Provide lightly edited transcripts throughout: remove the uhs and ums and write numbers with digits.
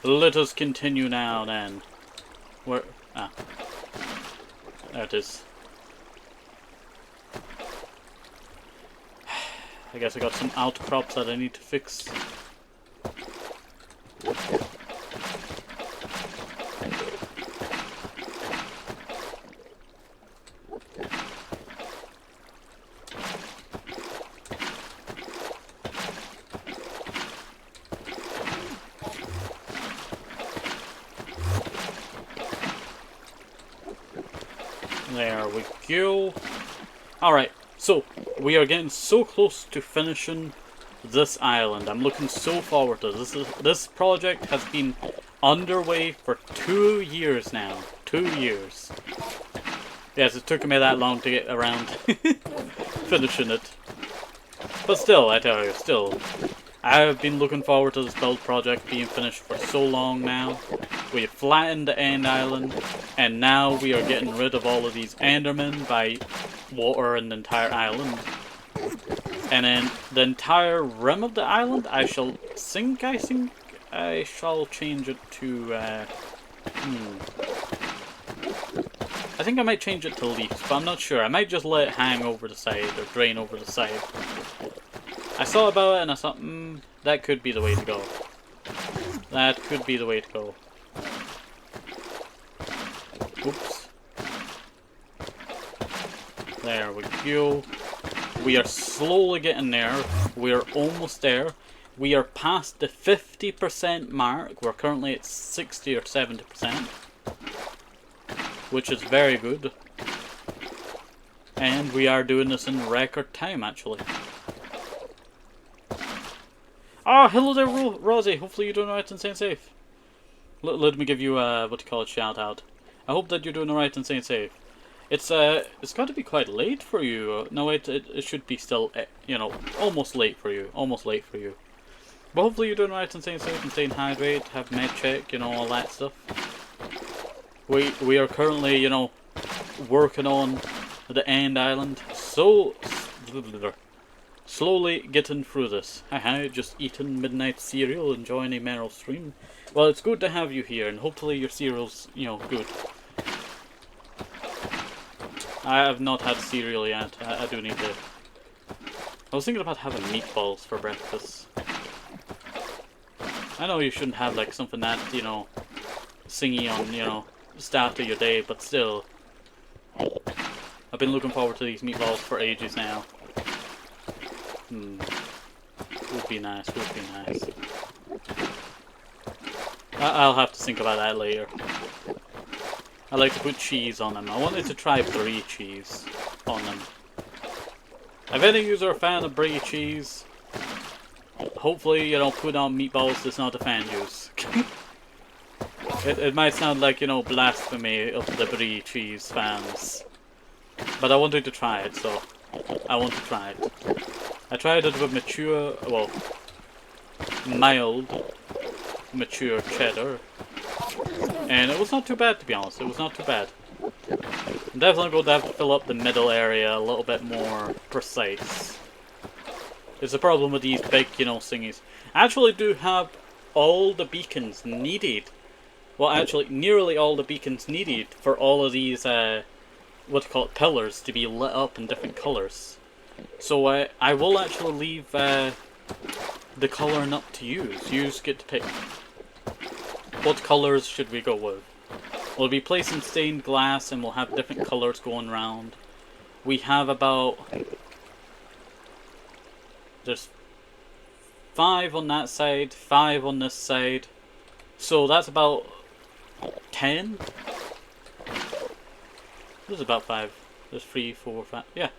let us continue now then. Where? Ah. There it is. I guess I got some outcrops that I need to fix. There we go. Alright, so we are getting so close to finishing this island. I'm looking so forward to this. This project has been underway for 2 years now. 2 years. Yes, it took me that long to get around finishing it. But still, I tell you, still. I have been looking forward to this build project being finished for so long now. We have flattened the end island, and now we are getting rid of all of these endermen by watering the entire island. And then the entire rim of the island, I think I shall change it to, I think I might change it to leaves, but I'm not sure. I might just let it hang over the side, or drain over the side. I thought about it and I thought, that could be the way to go. That could be the way to go. Oops. There we go. We are slowly getting there. We are almost there. We are past the 50% mark. We're currently at 60 or 70%. Which is very good. And we are doing this in record time, actually. Ah, hello there, Rosie. Hopefully you're doing alright and staying safe. Let me give you a, what you call it, shout out. I hope that you're doing alright and staying safe. It's got to be quite late for you. No, wait, it should be still, you know, almost late for you. Almost late for you. But hopefully you're doing alright and staying safe and staying hydrated, have med check, you know, all that stuff. We are currently, you know, working on the end island. So slowly getting through this. Hi, just eating midnight cereal, enjoying a Meryl stream. Well, it's good to have you here, and hopefully your cereal's, you know, good. I have not had cereal yet. I do need to. I was thinking about having meatballs for breakfast. I know you shouldn't have like something that, you know, singy on, you know, start of your day, but still. I've been looking forward to these meatballs for ages now. Would be nice, would be nice. I'll have to think about that later. I like to put cheese on them. I wanted to try brie cheese on them. If any of you are a fan of brie cheese, hopefully you don't put on meatballs does not offend you. It might sound like, you know, blasphemy of the brie cheese fans. But I wanted to try it, so I want to try it. I tried it with mature, well, mild, mature cheddar. And it was not too bad, to be honest. It was not too bad. I'm definitely going to have to fill up the middle area a little bit more precise. It's a problem with these big, you know, thingies. I actually do have all the beacons needed. Well, actually, nearly all the beacons needed for all of these, what do you call it, pillars to be lit up in different colours. So I will actually leave the colouring up to you. You get to pick. What colours should we go with? We'll be placing stained glass and we'll have different colours going around. We have about... There's 5 on that side, 5 on this side. So that's about 10? There's about 5. There's 3, 4, 5. Yeah.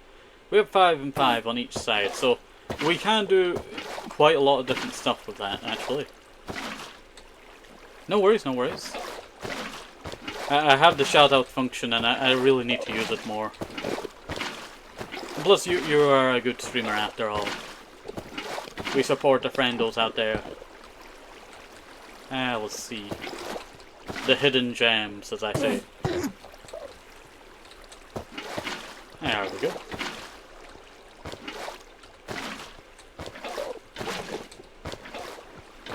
We have 5 and 5 on each side. So we can do quite a lot of different stuff with that, actually. No worries, no worries. I have the shout out function and I really need to use it more. And plus you are a good streamer after all. We support the friendos out there. Let's see. The hidden gems, as I say. There we go.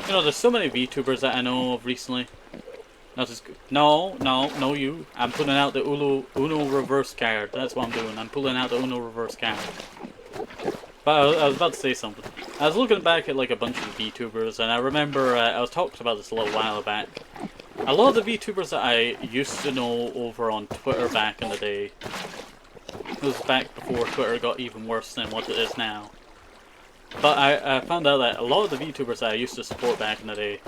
You know, there's so many VTubers that I know of recently. Not as good. No, you. I'm pulling out the Uno reverse card. That's what I'm doing. I'm pulling out the Uno reverse card. But I was about to say something. I was looking back at like a bunch of VTubers, and I remember I was talking about this a little while back. A lot of the VTubers that I used to know over on Twitter back in the day, it was back before Twitter got even worse than what it is now. But I found out that a lot of the VTubers that I used to support back in the day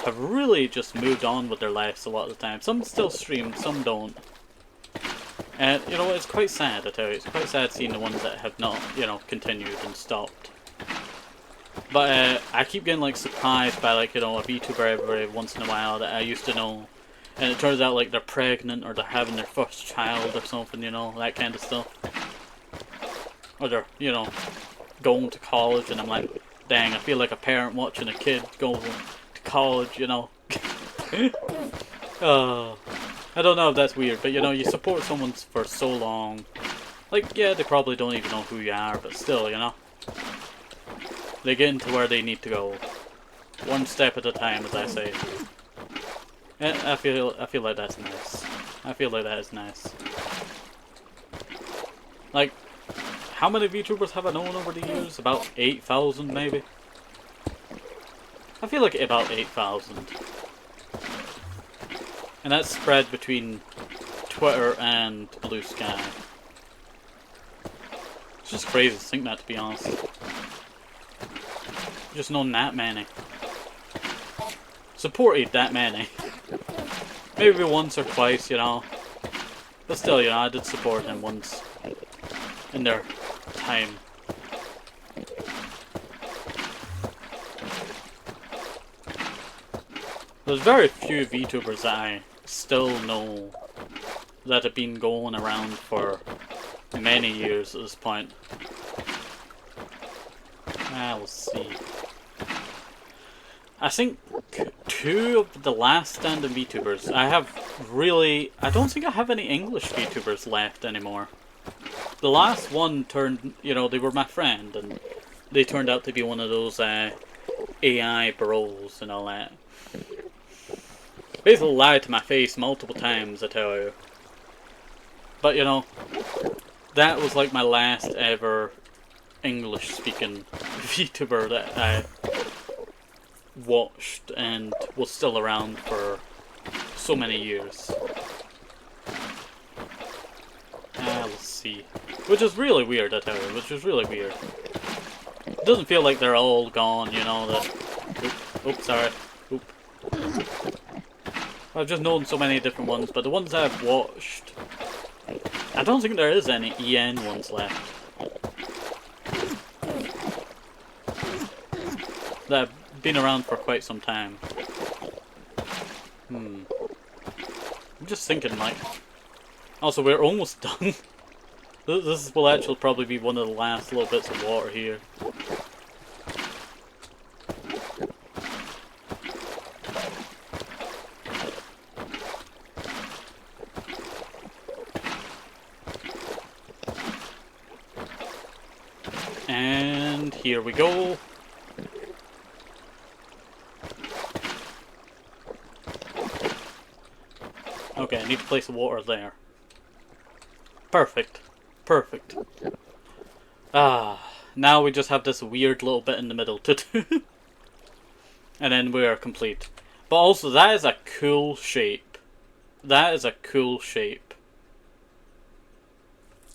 have really just moved on with their lives a lot of the time. Some still stream, some don't. And, you know, it's quite sad, I tell you. It's quite sad seeing the ones that have not, you know, continued and stopped. But I keep getting, like, surprised by, like, you know, a VTuber every once in a while that I used to know. And it turns out, like, they're pregnant or they're having their first child or something, you know, that kind of stuff. Or they're, you know, going to college, and I'm like, dang, I feel like a parent watching a kid go to college, you know. I don't know if that's weird, but you know, you support someone for so long. Like, yeah, they probably don't even know who you are, but still, you know. They get into where they need to go. One step at a time, as I say. And I feel like that's nice. I feel like that is nice. Like, how many VTubers have I known over the years? About 8,000 maybe? I feel like about 8,000. And that's spread between Twitter and Blue Sky. It's just crazy to think that, to be honest. Just known that many. Supported that many. Maybe once or twice, you know. But still, you know, I did support him once. In their time. There's very few VTubers that I still know that have been going around for many years at this point. Let's see. I think two of the last standing VTubers, I don't think I have any English VTubers left anymore. The last one turned, you know, they were my friend, and they turned out to be one of those AI bros and all that. Basically lied to my face multiple times, I tell you. But, you know, that was like my last ever English-speaking VTuber that I watched and was still around for so many years. Let's see. Which is really weird, I tell you. Which is really weird. It doesn't feel like they're all gone, you know, that... Oops, sorry. Oop. I've just known so many different ones, but the ones I've watched... I don't think there is any EN ones left. That have been around for quite some time. I'm just thinking, like... Also, we're almost done. This will actually probably be one of the last little bits of water here. And here we go. Okay, I need to place the water there. Perfect. Perfect. Now we just have this weird little bit in the middle to do. And then we are complete. But also, that is a cool shape. That is a cool shape.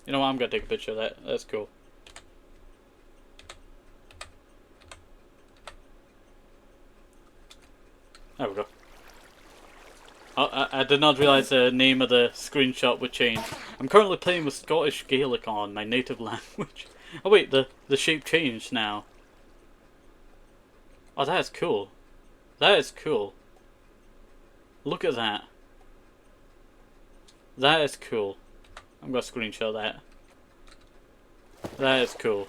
You know what, I'm gonna take a picture of that. That's cool. There we go. I did not realise the name of the screenshot would change. I'm currently playing with Scottish Gaelic on, my native language. Oh wait, the shape changed now. Oh, that is cool. That is cool. Look at that. That is cool. I'm gonna screenshot that. That is cool.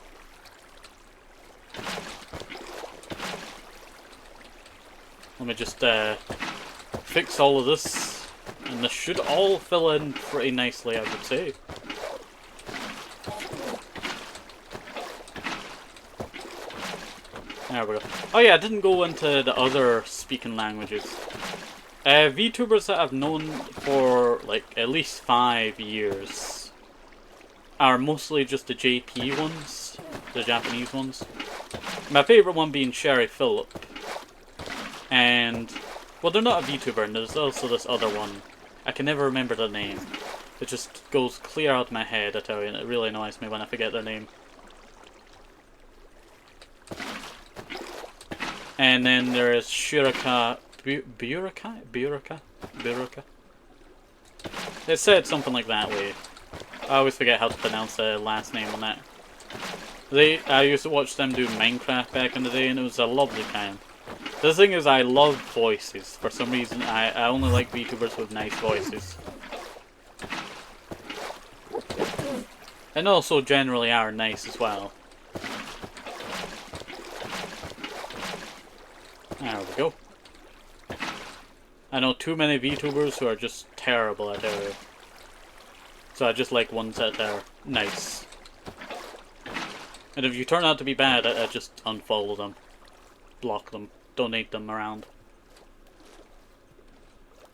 Let me just fix all of this, and this should all fill in pretty nicely, I would say. There we go. Oh yeah, I didn't go into the other speaking languages. VTubers that I've known for like at least 5 years are mostly just the JP ones, the Japanese ones. My favourite one being Sherry Phillip. And, well, they're not a VTuber, and there's also this other one. I can never remember their name. It just goes clear out of my head, I tell you, and it really annoys me when I forget their name. And then there is Shuraka... Buraka? It said something like that way. I always forget how to pronounce the last name on that. I used to watch them do Minecraft back in the day, and it was a lovely time. The thing is, I love voices. For some reason, I only like VTubers with nice voices. And also generally are nice as well. There we go. I know too many VTubers who are just terrible at it. So I just like ones that are nice. And if you turn out to be bad, I just unfollow them. Block them. Donate them around.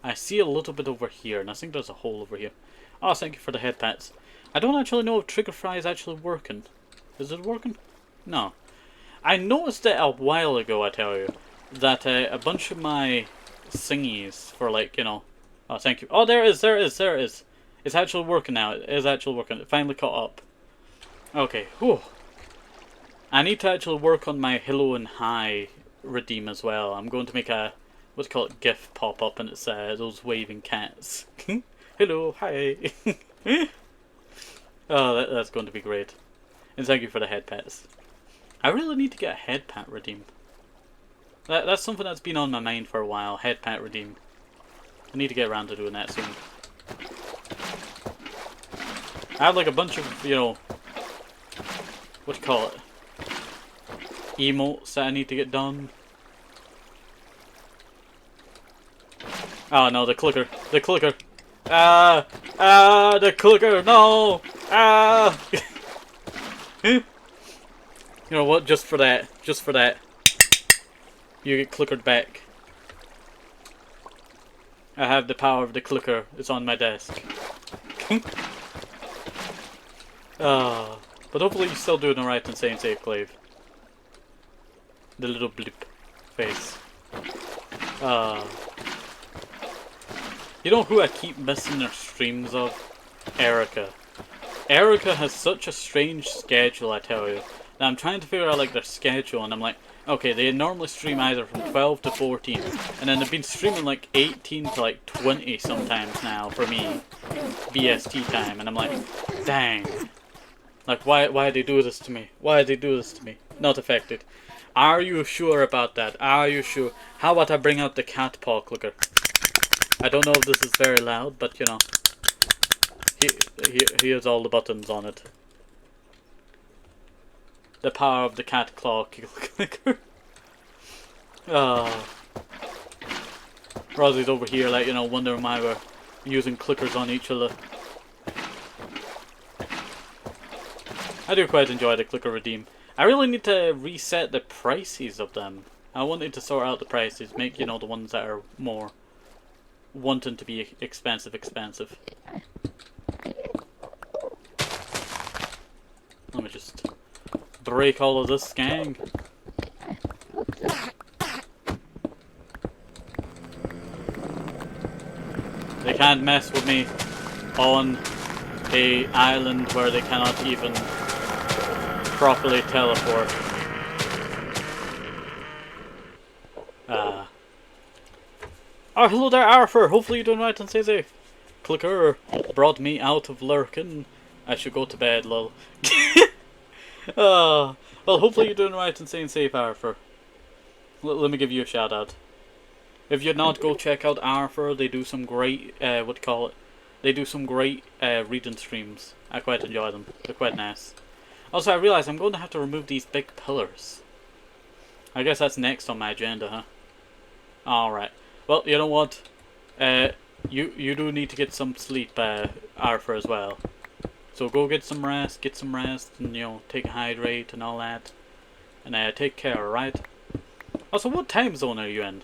I see a little bit over here, and I think there's a hole over here. Oh, thank you for the head pats. I don't actually know if Trigger Fry is actually working. Is it working? No. I noticed it a while ago, I tell you, that a bunch of my thingies for, like, you know... Oh, thank you. Oh, there it is. It's actually working now. It is actually working. It finally caught up. Okay, whew. I need to actually work on my Hello and Hi redeem as well. I'm going to make a, what's it called, GIF pop up, and it's those waving cats. Hello, hi. Oh, that's going to be great. And thank you for the head pats. I really need to get a head pat redeem. That's something that's been on my mind for a while, head pat redeem. I need to get around to doing that soon. I have like a bunch of, you know, what do you call it? Emotes that I need to get done. Oh no, the clicker. The clicker. The clicker, no! You know what, just for that, you get clickered back. I have the power of the clicker, it's on my desk. But hopefully you're still doing alright and staying safe, Clave. The little blip face. You know who I keep missing their streams of? Erica. Erica has such a strange schedule, I tell you. Now I'm trying to figure out like their schedule, and I'm like, okay, they normally stream either from 12 to 14, and then they've been streaming like 18 to like 20 sometimes now for me, BST time, and I'm like, dang. Like, why they do this to me? Why they do this to me? Not affected. Are you sure about that? Are you sure? How about I bring out the cat paw clicker? I don't know if this is very loud, but you know, here's all the buttons on it. The power of the cat claw clicker. Rosie's over here, like, you know, wondering why we're using clickers on each other. I do quite enjoy the clicker redeem. I really need to reset the prices of them. I wanted to sort out the prices, make, you know, the ones that are more wanting to be expensive. Let me just break all of this, gang. They can't mess with me on a island where they cannot even properly teleport. Oh, hello there, Arthur. Hopefully you're doing right and stay safe. Clicker brought me out of lurking. I should go to bed, lol. Well, hopefully you're doing right and staying safe, Arthur. Let me give you a shout out. If you're not, go check out Arthur. They do some great, they do some great reading streams. I quite enjoy them. They're quite nice. Also, I realize I'm going to have to remove these big pillars. I guess that's next on my agenda, huh? Alright. Well, you know what? You do need to get some sleep, Arthur, as well. So go get some rest, and, you know, take a hydrate and all that. And take care, alright? Oh, so what time zone are you in?